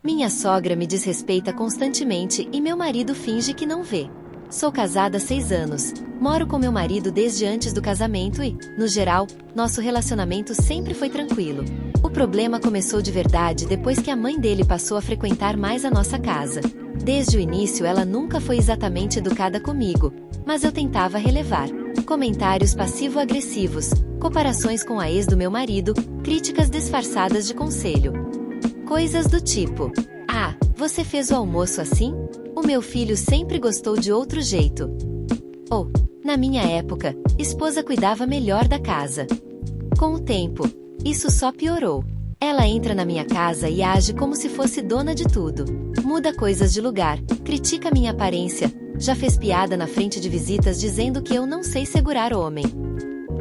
Minha sogra me desrespeita constantemente e meu marido finge que não vê. Sou casada há 6 anos, moro com meu marido desde antes do casamento e, no geral, nosso relacionamento sempre foi tranquilo. O problema começou de verdade depois que a mãe dele passou a frequentar mais a nossa casa. Desde o início ela nunca foi exatamente educada comigo, mas eu tentava relevar. Comentários passivo-agressivos, comparações com a ex do meu marido, críticas disfarçadas de conselho. Coisas do tipo: "Ah, você fez o almoço assim? O meu filho sempre gostou de outro jeito." Ou, "Na minha época, esposa cuidava melhor da casa." Com o tempo, isso só piorou. Ela entra na minha casa e age como se fosse dona de tudo. Muda coisas de lugar, critica minha aparência, já fez piada na frente de visitas dizendo que eu não sei segurar homem.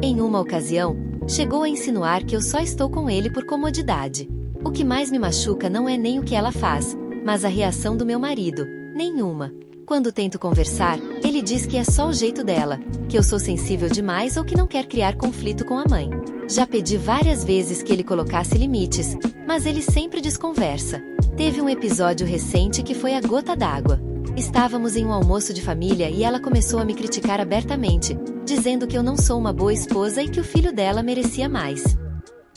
Em uma ocasião, chegou a insinuar que eu só estou com ele por comodidade. O que mais me machuca não é nem o que ela faz, mas a reação do meu marido. Nenhuma. Quando tento conversar, ele diz que é só o jeito dela, que eu sou sensível demais ou que não quer criar conflito com a mãe. Já pedi várias vezes que ele colocasse limites, mas ele sempre desconversa. Teve um episódio recente que foi a gota d'água. Estávamos em um almoço de família e ela começou a me criticar abertamente, dizendo que eu não sou uma boa esposa e que o filho dela merecia mais.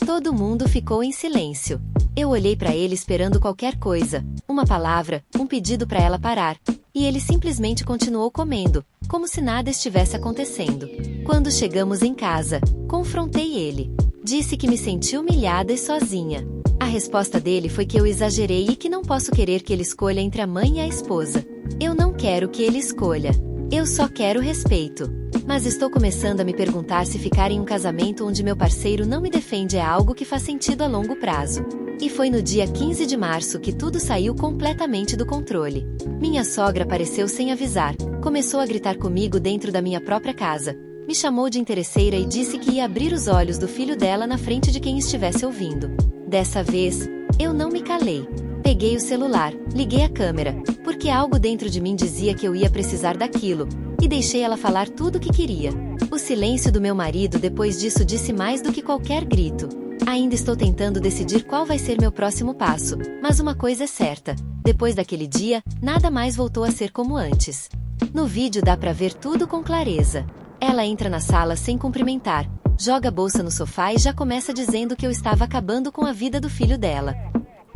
Todo mundo ficou em silêncio. Eu olhei para ele esperando qualquer coisa, uma palavra, um pedido para ela parar, e ele simplesmente continuou comendo, como se nada estivesse acontecendo. Quando chegamos em casa, confrontei ele. Disse que me senti humilhada e sozinha. A resposta dele foi que eu exagerei e que não posso querer que ele escolha entre a mãe e a esposa. Eu não quero que ele escolha. Eu só quero respeito. Mas estou começando a me perguntar se ficar em um casamento onde meu parceiro não me defende é algo que faz sentido a longo prazo. E foi no dia 15 de março que tudo saiu completamente do controle. Minha sogra apareceu sem avisar, começou a gritar comigo dentro da minha própria casa, me chamou de interesseira e disse que ia abrir os olhos do filho dela na frente de quem estivesse ouvindo. Dessa vez, eu não me calei. Peguei o celular, liguei a câmera, porque algo dentro de mim dizia que eu ia precisar daquilo, e deixei ela falar tudo o que queria. O silêncio do meu marido depois disso disse mais do que qualquer grito. Ainda estou tentando decidir qual vai ser meu próximo passo, mas uma coisa é certa: depois daquele dia, nada mais voltou a ser como antes. No vídeo dá pra ver tudo com clareza. Ela entra na sala sem cumprimentar, joga a bolsa no sofá e já começa dizendo que eu estava acabando com a vida do filho dela.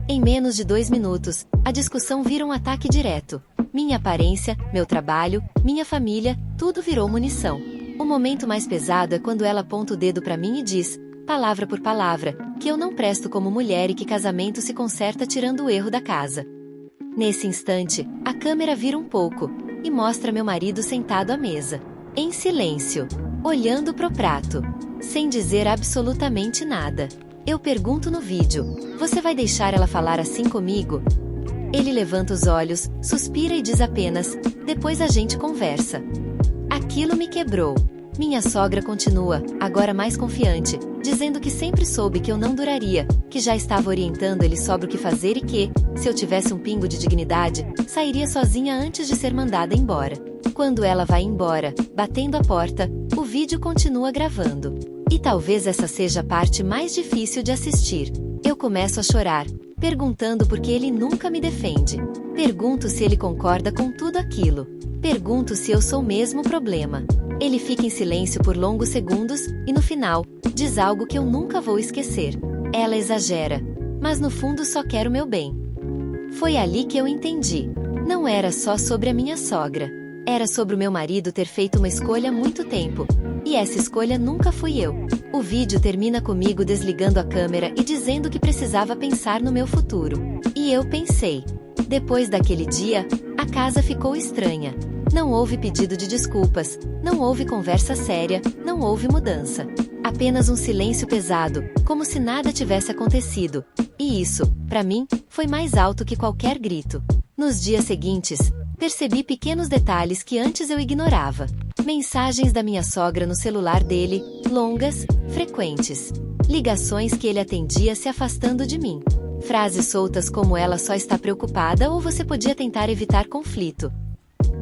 Em menos de 2 minutos, a discussão vira um ataque direto. Minha aparência, meu trabalho, minha família, tudo virou munição. O momento mais pesado é quando ela aponta o dedo pra mim e diz, palavra por palavra, que eu não presto como mulher e que casamento se conserta tirando o erro da casa. Nesse instante, a câmera vira um pouco, e mostra meu marido sentado à mesa. Em silêncio, olhando pro prato, sem dizer absolutamente nada. Eu pergunto no vídeo, você vai deixar ela falar assim comigo? Ele levanta os olhos, suspira e diz apenas, depois a gente conversa. Aquilo me quebrou. Minha sogra continua, agora mais confiante, dizendo que sempre soube que eu não duraria, que já estava orientando ele sobre o que fazer e que, se eu tivesse um pingo de dignidade, sairia sozinha antes de ser mandada embora. Quando ela vai embora, batendo a porta, o vídeo continua gravando. E talvez essa seja a parte mais difícil de assistir. Eu começo a chorar, perguntando por que ele nunca me defende. Pergunto se ele concorda com tudo aquilo. Pergunto se eu sou mesmo o problema. Ele fica em silêncio por longos segundos, e no final, diz algo que eu nunca vou esquecer. Ela exagera, mas no fundo só quer o meu bem. Foi ali que eu entendi. Não era só sobre a minha sogra. Era sobre o meu marido ter feito uma escolha há muito tempo. E essa escolha nunca fui eu. O vídeo termina comigo desligando a câmera e dizendo que precisava pensar no meu futuro. E eu pensei. Depois daquele dia, a casa ficou estranha. Não houve pedido de desculpas, não houve conversa séria, não houve mudança. Apenas um silêncio pesado, como se nada tivesse acontecido. E isso, para mim, foi mais alto que qualquer grito. Nos dias seguintes, percebi pequenos detalhes que antes eu ignorava. Mensagens da minha sogra no celular dele, longas, frequentes. Ligações que ele atendia se afastando de mim. Frases soltas como ela só está preocupada ou você podia tentar evitar conflito.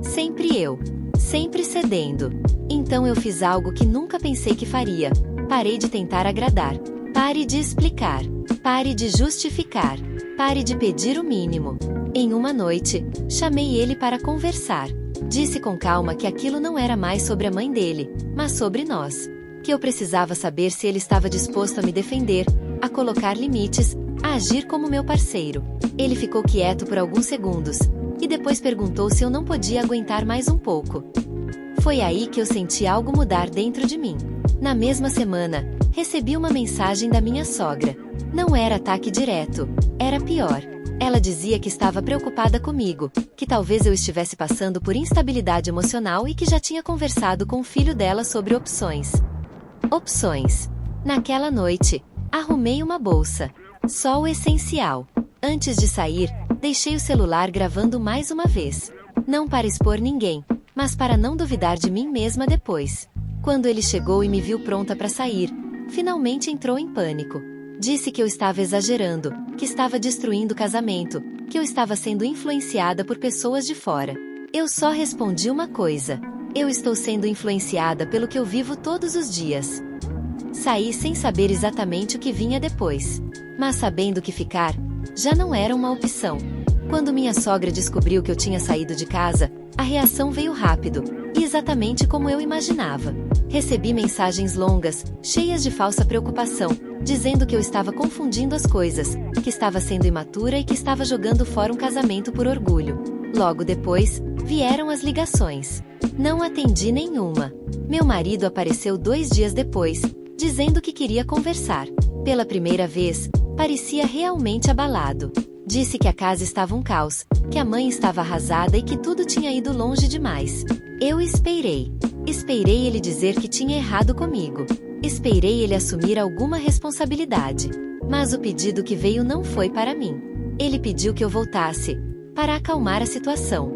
Sempre eu. Sempre cedendo. Então eu fiz algo que nunca pensei que faria. Parei de tentar agradar. Pare de explicar. Pare de justificar. Pare de pedir o mínimo. Em uma noite, chamei ele para conversar. Disse com calma que aquilo não era mais sobre a mãe dele, mas sobre nós. Que eu precisava saber se ele estava disposto a me defender, a colocar limites, a agir como meu parceiro. Ele ficou quieto por alguns segundos, e depois perguntou se eu não podia aguentar mais um pouco. Foi aí que eu senti algo mudar dentro de mim. Na mesma semana, recebi uma mensagem da minha sogra. Não era ataque direto, era pior. Ela dizia que estava preocupada comigo, que talvez eu estivesse passando por instabilidade emocional e que já tinha conversado com o filho dela sobre opções. Opções. Naquela noite, arrumei uma bolsa. Só o essencial. Antes de sair, deixei o celular gravando mais uma vez. Não para expor ninguém, mas para não duvidar de mim mesma depois. Quando ele chegou e me viu pronta para sair, finalmente entrou em pânico. Disse que eu estava exagerando, que estava destruindo o casamento, que eu estava sendo influenciada por pessoas de fora. Eu só respondi uma coisa. Eu estou sendo influenciada pelo que eu vivo todos os dias. Saí sem saber exatamente o que vinha depois. Mas sabendo que ficar, já não era uma opção. Quando minha sogra descobriu que eu tinha saído de casa, a reação veio rápido, e exatamente como eu imaginava. Recebi mensagens longas, cheias de falsa preocupação, dizendo que eu estava confundindo as coisas, que estava sendo imatura e que estava jogando fora um casamento por orgulho. Logo depois, vieram as ligações. Não atendi nenhuma. Meu marido apareceu 2 dias depois, dizendo que queria conversar. Pela primeira vez, parecia realmente abalado. Disse que a casa estava um caos, que a mãe estava arrasada e que tudo tinha ido longe demais. Eu esperei. Esperei ele dizer que tinha errado comigo. Esperei ele assumir alguma responsabilidade. Mas o pedido que veio não foi para mim. Ele pediu que eu voltasse, para acalmar a situação.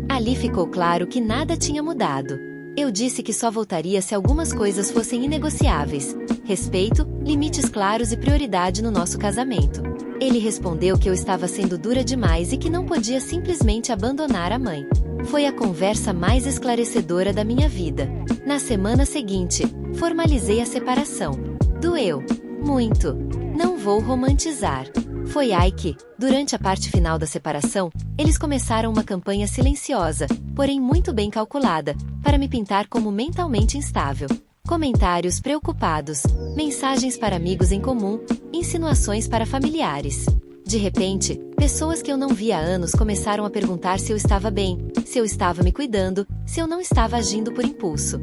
Ali ficou claro que nada tinha mudado. Eu disse que só voltaria se algumas coisas fossem inegociáveis: respeito, limites claros e prioridade no nosso casamento. Ele respondeu que eu estava sendo dura demais e que não podia simplesmente abandonar a mãe. Foi a conversa mais esclarecedora da minha vida. Na semana seguinte, formalizei a separação. Doeu. Muito. Não vou romantizar. Foi aí que, durante a parte final da separação, eles começaram uma campanha silenciosa, porém muito bem calculada, para me pintar como mentalmente instável. Comentários preocupados, mensagens para amigos em comum, insinuações para familiares. De repente, pessoas que eu não via há anos começaram a perguntar se eu estava bem, se eu estava me cuidando, se eu não estava agindo por impulso.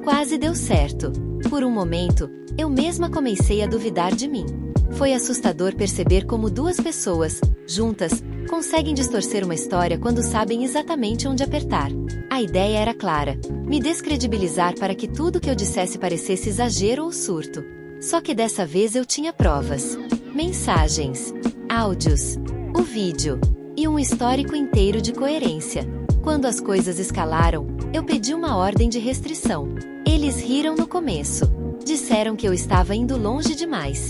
Quase deu certo. Por um momento, eu mesma comecei a duvidar de mim. Foi assustador perceber como 2 pessoas, juntas, conseguem distorcer uma história quando sabem exatamente onde apertar. A ideia era clara: me descredibilizar para que tudo que eu dissesse parecesse exagero ou surto. Só que dessa vez eu tinha provas. Mensagens, áudios, o vídeo e um histórico inteiro de coerência. Quando as coisas escalaram, eu pedi uma ordem de restrição. Eles riram no começo. Disseram que eu estava indo longe demais.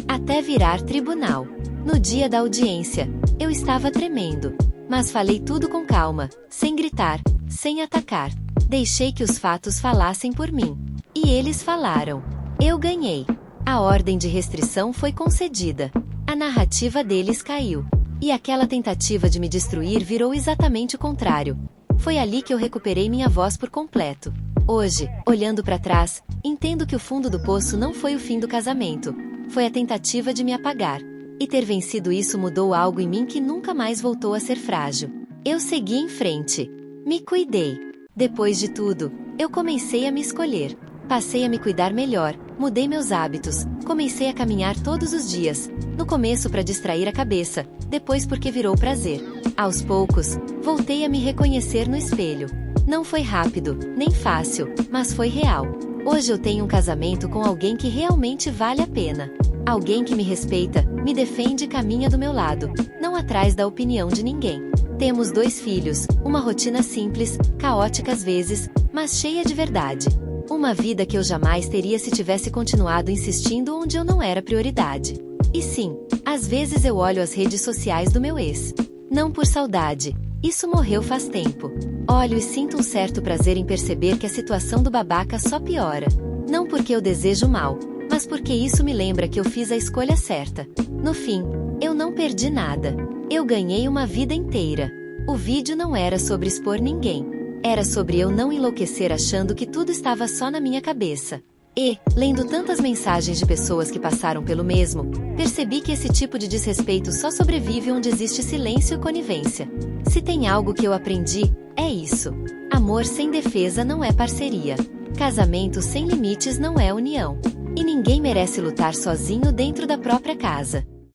Até virar tribunal. No dia da audiência, eu estava tremendo. Mas falei tudo com calma, sem gritar, sem atacar. Deixei que os fatos falassem por mim. E eles falaram. Eu ganhei. A ordem de restrição foi concedida. A narrativa deles caiu. E aquela tentativa de me destruir virou exatamente o contrário. Foi ali que eu recuperei minha voz por completo. Hoje, olhando para trás, entendo que o fundo do poço não foi o fim do casamento. Foi a tentativa de me apagar. E ter vencido isso mudou algo em mim que nunca mais voltou a ser frágil. Eu segui em frente. Me cuidei. Depois de tudo, eu comecei a me escolher. Passei a me cuidar melhor, mudei meus hábitos, comecei a caminhar todos os dias. No começo para distrair a cabeça, depois porque virou prazer. Aos poucos, voltei a me reconhecer no espelho. Não foi rápido, nem fácil, mas foi real. Hoje eu tenho um casamento com alguém que realmente vale a pena. Alguém que me respeita, me defende e caminha do meu lado, não atrás da opinião de ninguém. Temos 2 filhos, uma rotina simples, caótica às vezes, mas cheia de verdade. Uma vida que eu jamais teria se tivesse continuado insistindo onde eu não era prioridade. E sim, às vezes eu olho as redes sociais do meu ex. Não por saudade, isso morreu faz tempo. Olho e sinto um certo prazer em perceber que a situação do babaca só piora. Não porque eu desejo mal, mas porque isso me lembra que eu fiz a escolha certa. No fim, eu não perdi nada. Eu ganhei uma vida inteira. O vídeo não era sobre expor ninguém. Era sobre eu não enlouquecer achando que tudo estava só na minha cabeça. E, lendo tantas mensagens de pessoas que passaram pelo mesmo, percebi que esse tipo de desrespeito só sobrevive onde existe silêncio e conivência. Se tem algo que eu aprendi, é isso. Amor sem defesa não é parceria. Casamento sem limites não é união. E ninguém merece lutar sozinho dentro da própria casa.